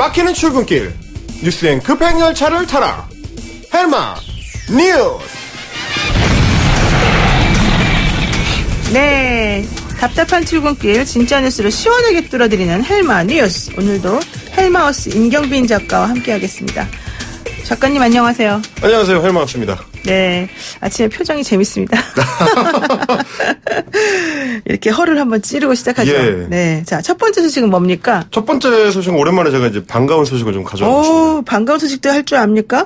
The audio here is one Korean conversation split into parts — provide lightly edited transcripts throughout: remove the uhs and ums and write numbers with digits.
막히는 출근길 뉴스엔 급행열차를 타라. 헬마 뉴스. 네, 답답한 출근길 진짜 뉴스를 시원하게 뚫어드리는 헬마 뉴스. 오늘도 헬마우스 임경빈 작가와 함께하겠습니다. 작가님 안녕하세요. 안녕하세요, 헬마우스입니다. 네, 아침에 표정이 재밌습니다. 이렇게 허를 한번 찌르고 시작하죠. 예. 네, 자, 첫 번째 소식은 뭡니까? 첫 번째 소식은 오랜만에 제가 이제 반가운 소식을 좀 가져왔습니다. 오, 반가운 소식도 할 줄 압니까?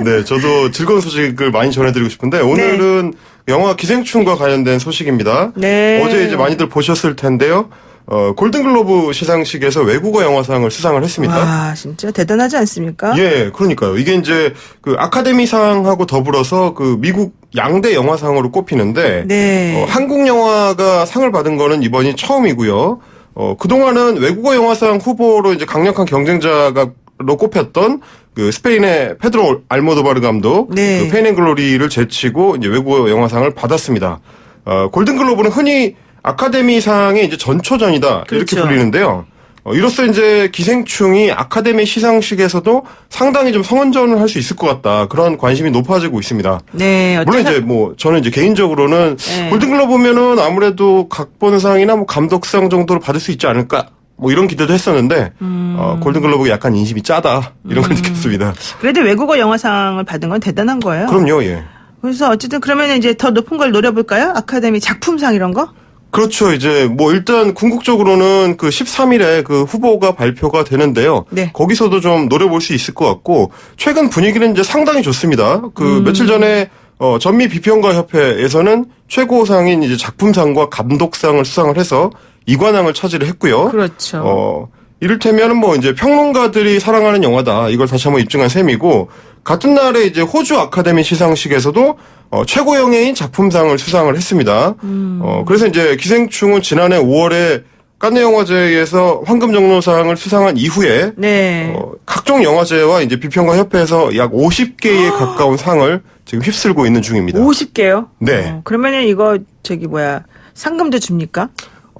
네, 저도 즐거운 소식을 많이 전해드리고 싶은데 오늘은 영화 기생충과 관련된 소식입니다. 네. 어제 이제 많이들 보셨을 텐데요. 골든글로브 시상식에서 외국어 영화상을 수상을 했습니다. 와, 진짜 대단하지 않습니까? 예, 그러니까요. 이게 이제 그 아카데미상하고 더불어서 그 미국 양대 영화상으로 꼽히는데, 네. 한국 영화가 상을 받은 거는 이번이 처음이고요. 그동안은 외국어 영화상 후보로 이제 강력한 경쟁자로 꼽혔던 그 스페인의 페드로 알모도바르 감독, 네. 그 페인 앤 글로리를 제치고 이제 외국어 영화상을 받았습니다. 골든글로브는 흔히 아카데미상의 이제 전초전이다. 그렇죠. 이렇게 불리는데요. 이로써 이제 기생충이 아카데미 시상식에서도 상당히 좀 성원전을 할 수 있을 것 같다. 그런 관심이 높아지고 있습니다. 네, 물론 이제 저는 이제 개인적으로는 네. 골든글로브면은 아무래도 각본상이나 뭐 감독상 정도로 받을 수 있지 않을까. 뭐 이런 기대도 했었는데, 골든글로브가 약간 인심이 짜다. 이런 걸 느꼈습니다. 그래도 외국어 영화상을 받은 건 대단한 거예요. 그럼요, 예. 그래서 어쨌든 그러면 이제 더 높은 걸 노려볼까요? 아카데미 작품상 이런 거? 그렇죠. 이제 뭐 일단 궁극적으로는 그 13일에 그 후보가 발표가 되는데요. 네. 거기서도 좀 노려볼 수 있을 것 같고 최근 분위기는 이제 상당히 좋습니다. 그 며칠 전에 전미 비평가 협회에서는 최고상인 이제 작품상과 감독상을 수상을 해서 이관왕을 차지를 했고요. 그렇죠. 이를테면은 뭐 이제 평론가들이 사랑하는 영화다. 이걸 다시 한번 입증한 셈이고 같은 날에 이제 호주 아카데미 시상식에서도 최고영예인 작품상을 수상을 했습니다. 그래서 이제 기생충은 지난해 5월에 칸네 영화제에서 황금정로상을 수상한 이후에 네. 각종 영화제와 이제 비평가 협회에서 약 50개에 가까운 상을 지금 휩쓸고 있는 중입니다. 50개요? 네. 그러면은 이거 상금도 줍니까?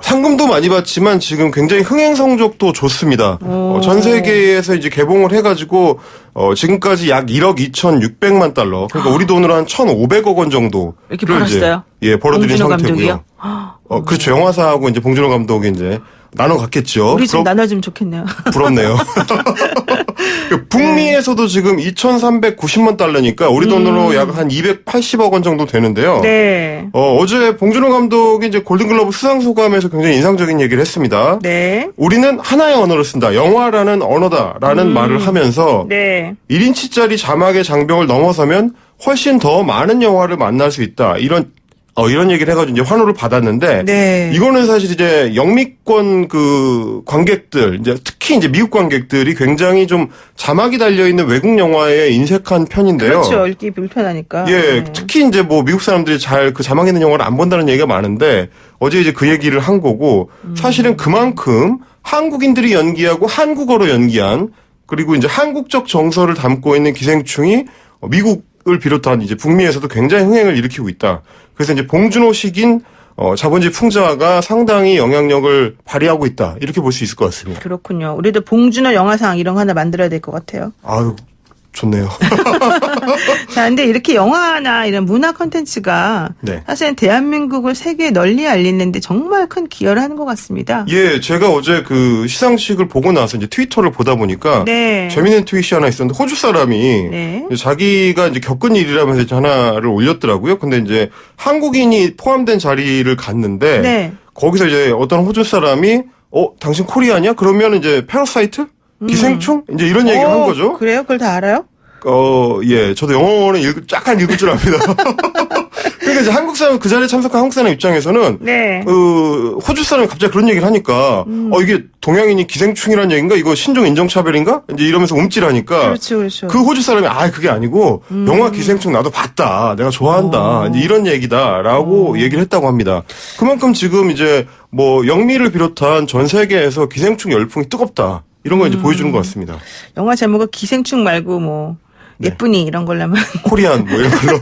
상금도 많이 받지만 지금 굉장히 흥행 성적도 좋습니다. 전 세계에서 이제 개봉을 해가지고 지금까지 약 1억 2,600만 달러. 그러니까 우리 돈으로 한 1,500억 원 정도. 이렇게 벌었어요? 예, 벌어들인 봉준호 상태고요. 감독이요? 그렇죠. 영화사하고 이제 봉준호 감독이 이제 나눠 갔겠죠. 우리 좀 나눠주면 좋겠네요. 부럽네요. 북미에서도 지금 2,390만 달러니까 우리 돈으로 약 한 280억 원 정도 되는데요. 네. 어제 봉준호 감독이 이제 골든글러브 수상 소감에서 굉장히 인상적인 얘기를 했습니다. 네. 우리는 하나의 언어를 쓴다. 영화라는 언어다라는 말을 하면서 네. 1인치짜리 자막의 장벽을 넘어서면 훨씬 더 많은 영화를 만날 수 있다. 이런 얘기를 해가지고 이제 환호를 받았는데, 네. 이거는 사실 이제 영미권 그 관객들, 이제 특히 이제 미국 관객들이 굉장히 좀 자막이 달려있는 외국 영화에 인색한 편인데요. 그렇죠. 읽기 불편하니까. 예, 네. 특히 이제 뭐 미국 사람들이 잘 그 자막 있는 영화를 안 본다는 얘기가 많은데, 어제 이제 그 얘기를 한 거고, 사실은 그만큼 한국인들이 연기하고 한국어로 연기한, 그리고 이제 한국적 정서를 담고 있는 기생충이 미국을 비롯한 이제 북미에서도 굉장히 흥행을 일으키고 있다. 그래서 이제 봉준호식인 자본주의 풍자가 상당히 영향력을 발휘하고 있다. 이렇게 볼 수 있을 것 같습니다. 그렇군요. 우리도 봉준호 영화상 이런 거 하나 만들어야 될 것 같아요. 아유, 좋네요. 자, 근데 이렇게 영화나 이런 문화 콘텐츠가 네. 사실은 대한민국을 세계에 널리 알리는데 정말 큰 기여를 하는 것 같습니다. 예, 제가 어제 그 시상식을 보고 나서 이제 트위터를 보다 보니까 네. 재밌는 트윗이 하나 있었는데 호주 사람이 네. 자기가 이제 겪은 일이라면서 이제 하나를 올렸더라고요. 근데 이제 한국인이 포함된 자리를 갔는데 네. 거기서 이제 어떤 호주 사람이 당신 코리아냐? 그러면 이제 패러사이트? 기생충? 이제 이런 얘기를 한 거죠. 그래요? 그걸 다 알아요? 예. 저도 영어는 약간 읽을 줄 압니다. 그러니까 이제 한국 사람, 그 자리에 참석한 한국 사람 입장에서는, 네. 호주 사람이 갑자기 그런 얘기를 하니까, 이게 동양인이 기생충이라는 얘기인가? 이거 신종 인종차별인가? 이제 이러면서 움찔하니까. 그렇죠, 그렇죠. 그 호주 사람이, 그게 아니고, 영화 기생충 나도 봤다. 내가 좋아한다. 이제 이런 얘기다라고 얘기를 했다고 합니다. 그만큼 지금 이제 뭐, 영미를 비롯한 전 세계에서 기생충 열풍이 뜨겁다. 이런 거 이제 보여주는 것 같습니다. 영화 제목은 기생충 말고 뭐 예쁘니 이런 걸로만. 코리안 뭐 이런 걸로.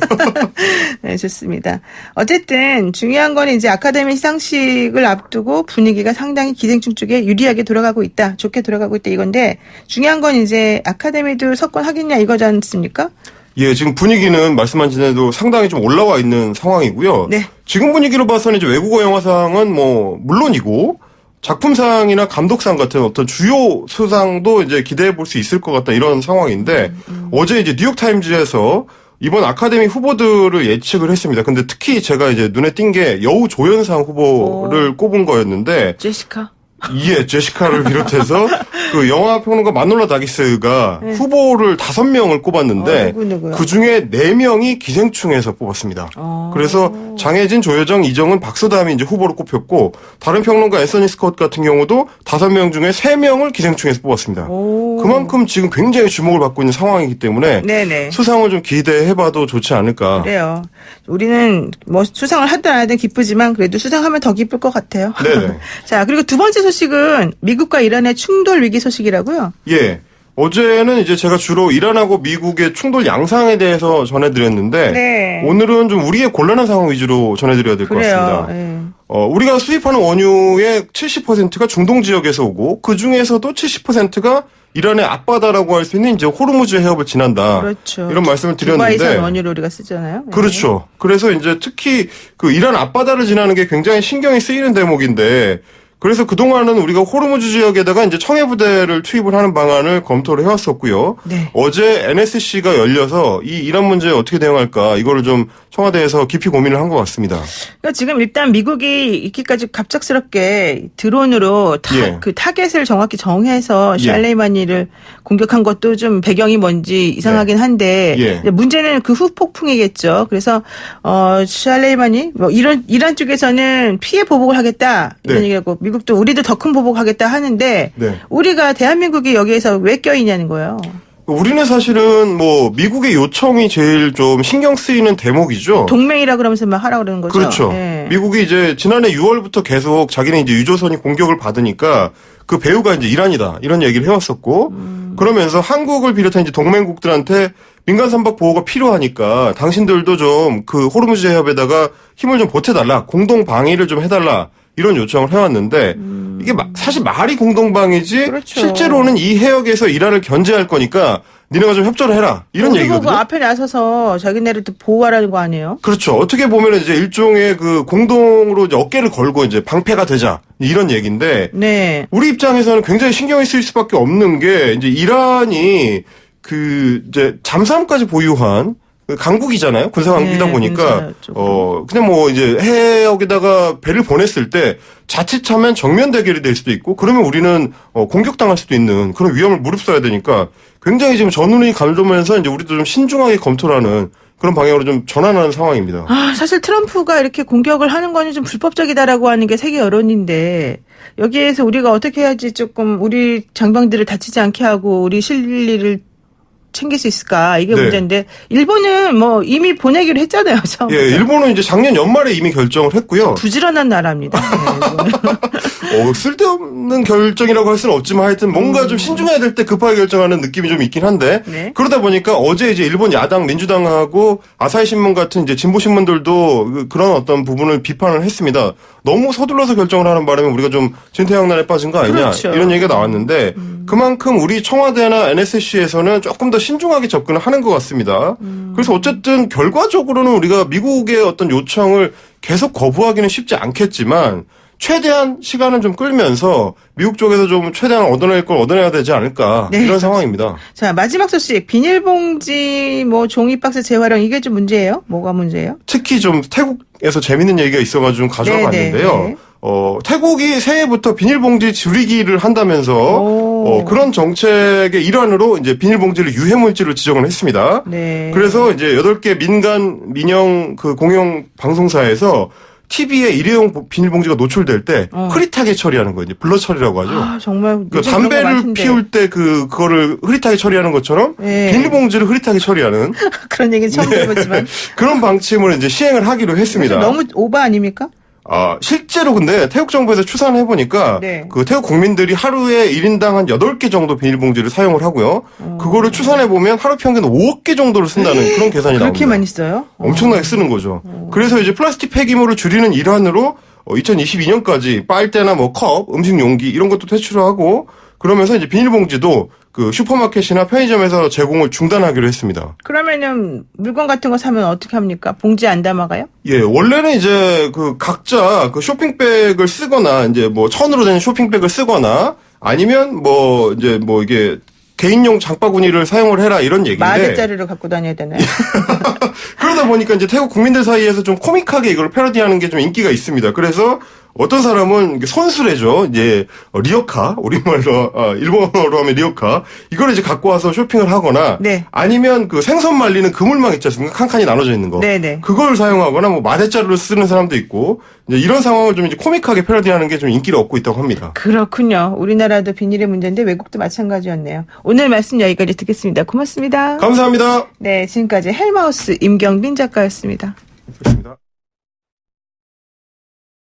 네, 좋습니다. 어쨌든 중요한 건 이제 아카데미 시상식을 앞두고 분위기가 상당히 기생충 쪽에 유리하게 돌아가고 있다. 좋게 돌아가고 있다 이건데 중요한 건 이제 아카데미도 석권하겠냐 이거지 않습니까? 예, 지금 분위기는 말씀하신 대로 상당히 좀 올라와 있는 상황이고요. 네. 지금 분위기로 봐서는 이제 외국어 영화상은 뭐 물론이고 작품상이나 감독상 같은 어떤 주요 수상도 이제 기대해 볼 수 있을 것 같다 이런 상황인데 어제 이제 뉴욕 타임즈에서 이번 아카데미 후보들을 예측을 했습니다. 근데 특히 제가 이제 눈에 띈 게 여우 조연상 후보를 꼽은 거였는데 제시카. 예, 제시카를 비롯해서 그 영화 평론가 마놀라 다기스가 네. 후보를 5명을 꼽았는데 누구요? 그 중에 4명이 기생충에서 뽑았습니다. 그래서 장혜진, 조여정, 이정은, 박서담이 이제 후보로 꼽혔고 다른 평론가 앤서니 스콧 같은 경우도 5명 중에 3명을 기생충에서 뽑았습니다. 그만큼 지금 굉장히 주목을 받고 있는 상황이기 때문에 네네. 수상을 좀 기대해봐도 좋지 않을까. 그래요. 우리는 뭐 수상을 하든 안 하든 기쁘지만 그래도 수상하면 더 기쁠 것 같아요. 네네. 자, 그리고 두 번째 소식은 미국과 이란의 충돌 위기 소식이라고요? 예. 어제는 이제 제가 주로 이란하고 미국의 충돌 양상에 대해서 전해드렸는데 네. 오늘은 좀 우리의 곤란한 상황 위주로 전해드려야 될 것 그래요. 같습니다. 예. 우리가 수입하는 원유의 70%가 중동 지역에서 오고 그 중에서도 70%가 이란의 앞바다라고 할 수 있는 이제 호르무즈 해협을 지난다. 그렇죠. 이런 말씀을 두바이산 드렸는데 원유를 우리가 쓰잖아요. 네. 그렇죠. 그래서 이제 특히 그 이란 앞바다를 지나는 게 굉장히 신경이 쓰이는 대목인데 그래서 그동안은 우리가 호르무즈 지역에다가 이제 청해 부대를 투입을 하는 방안을 검토를 해왔었고요. 네. 어제 NSC가 열려서 이 이란 문제에 어떻게 대응할까 이거를 좀 청와대에서 깊이 고민을 한 것 같습니다. 그러니까 지금 일단 미국이 이렇게까지 갑작스럽게 드론으로 예. 그 타겟을 정확히 정해서 예. 샬레이마니를 공격한 것도 좀 배경이 뭔지 이상하긴 한데 예. 이제 문제는 그 후폭풍이겠죠. 그래서 샬레이마니 뭐 이란 쪽에서는 피해 보복을 하겠다 이런 네. 얘기하고 미국도 우리도 더 큰 보복하겠다 하는데 네. 우리가 대한민국이 여기에서 왜 껴있냐는 거예요. 우리는 사실은 뭐 미국의 요청이 제일 좀 신경 쓰이는 대목이죠. 동맹이라 그러면서 막 하라 그러는 거죠. 그렇죠. 예. 미국이 이제 지난해 6월부터 계속 자기네 이제 유조선이 공격을 받으니까 그 배후가 이제 이란이다 이런 얘기를 해왔었고 그러면서 한국을 비롯한 이제 동맹국들한테 민간 선박 보호가 필요하니까 당신들도 좀 그 호르무즈 해협에다가 힘을 좀 보태달라 공동 방위를 좀 해달라 이런 요청을 해왔는데 이게 사실 말이 공동방위지 그렇죠. 실제로는 이 해역에서 이란을 견제할 거니까 니네가 좀 협조를 해라 이런 얘기거든요. 그 앞에 나서서 자기네를 또 보호하라는 거 아니에요? 그렇죠. 어떻게 보면 이제 일종의 그 공동으로 이제 어깨를 걸고 이제 방패가 되자 이런 얘기인데 네. 우리 입장에서는 굉장히 신경이 쓰일 수밖에 없는 게 이제 이란이 그 이제 잠수함까지 보유한 그 강국이잖아요. 군사 강국이다 네, 보니까 군사죠. 그냥 뭐 이제 해역에다가 배를 보냈을 때 자칫하면 정면 대결이 될 수도 있고 그러면 우리는 공격당할 수도 있는 그런 위험을 무릅써야 되니까 굉장히 지금 전운이 감도면서 이제 우리도 좀 신중하게 검토를 하는 그런 방향으로 좀 전환하는 상황입니다. 사실 트럼프가 이렇게 공격을 하는 거는 좀 불법적이다라고 하는 게 세계 여론인데 여기에서 우리가 어떻게 해야지 조금 우리 장병들을 다치지 않게 하고 우리 실리를 챙길 수 있을까 이게 네. 문제인데 일본은 뭐 이미 보내기로 했잖아요. 처음부터. 예, 일본은 이제 작년 연말에 이미 결정을 했고요. 부지런한 나라입니다. 네, 쓸데없는 결정이라고 할 수는 없지만 하여튼 뭔가 좀 신중해야 될 때 급하게 결정하는 느낌이 좀 있긴 한데 네. 그러다 보니까 어제 이제 일본 야당 민주당하고 아사히 신문 같은 이제 진보 신문들도 그런 어떤 부분을 비판을 했습니다. 너무 서둘러서 결정을 하는 바람에 우리가 좀 진퇴양난에 빠진 거 아니냐 그렇죠. 이런 얘기가 나왔는데 그만큼 우리 청와대나 NSC에서는 조금 더 신중하게 접근을 하는 것 같습니다. 그래서 어쨌든 결과적으로는 우리가 미국의 어떤 요청을 계속 거부하기는 쉽지 않겠지만 최대한 시간은 좀 끌면서 미국 쪽에서 좀 최대한 얻어낼 걸 얻어내야 되지 않을까 네. 이런 상황입니다. 자 마지막 소식 비닐봉지 뭐 종이박스 재활용 이게 좀 문제예요? 뭐가 문제예요? 특히 좀 태국에서 재밌는 얘기가 있어가지고 좀 가져와 네, 봤는데요. 네, 네. 태국이 새해부터 비닐봉지 줄이기를 한다면서 그런 정책의 일환으로 이제 비닐봉지를 유해물질로 지정을 했습니다. 네. 그래서 이제 8개 민간 민영 그 공영 방송사에서 TV에 일회용 비닐봉지가 노출될 때 흐릿하게 처리하는 거예요. 이제 블러 처리라고 하죠. 정말 그 담배를 피울 때 그거를 흐릿하게 처리하는 것처럼 네. 비닐봉지를 흐릿하게 처리하는 그런 얘기는 처음 들어보지만 그런 방침을 이제 시행을 하기로 했습니다. 너무 오버 아닙니까? 실제로 근데 태국 정부에서 추산을 해보니까 네. 그 태국 국민들이 하루에 1인당 한 8개 정도 비닐봉지를 사용을 하고요. 그거를 추산해보면 하루 평균 5억 개 정도를 쓴다는 그런 계산이 나옵니다. 그렇게 많이 써요? 엄청나게 쓰는 거죠. 그래서 이제 플라스틱 폐기물을 줄이는 일환으로 2022년까지 빨대나 뭐 컵, 음식 용기 이런 것도 퇴출을 하고 그러면서 이제 비닐봉지도 그 슈퍼마켓이나 편의점에서 제공을 중단하기로 했습니다. 그러면은 물건 같은 거 사면 어떻게 합니까? 봉지 안 담아가요? 예, 원래는 이제 그 각자 그 쇼핑백을 쓰거나 이제 뭐 천으로 된 쇼핑백을 쓰거나 아니면 뭐 이제 뭐 이게 개인용 장바구니를 사용을 해라 이런 얘기인데 마대자루를 갖고 다녀야 되나요? 그러다 보니까 이제 태국 국민들 사이에서 좀 코믹하게 이걸 패러디하는 게 좀 인기가 있습니다. 그래서 어떤 사람은 손수레죠. 이제 리어카, 우리말로 일본어로 하면 리어카 이걸 이제 갖고 와서 쇼핑을 하거나 네. 아니면 그 생선 말리는 그물망 있지 않습니까? 칸칸이 나눠져 있는 거. 네네. 그걸 사용하거나 뭐 마대자루를 쓰는 사람도 있고 이제 이런 상황을 좀 이제 코믹하게 패러디하는 게 좀 인기를 얻고 있다고 합니다. 그렇군요. 우리나라도 비닐의 문제인데 외국도 마찬가지였네요. 오늘 말씀 여기까지 듣겠습니다. 고맙습니다. 감사합니다. 네, 지금까지 헬마우스 임경빈 작가였습니다. 그렇습니다.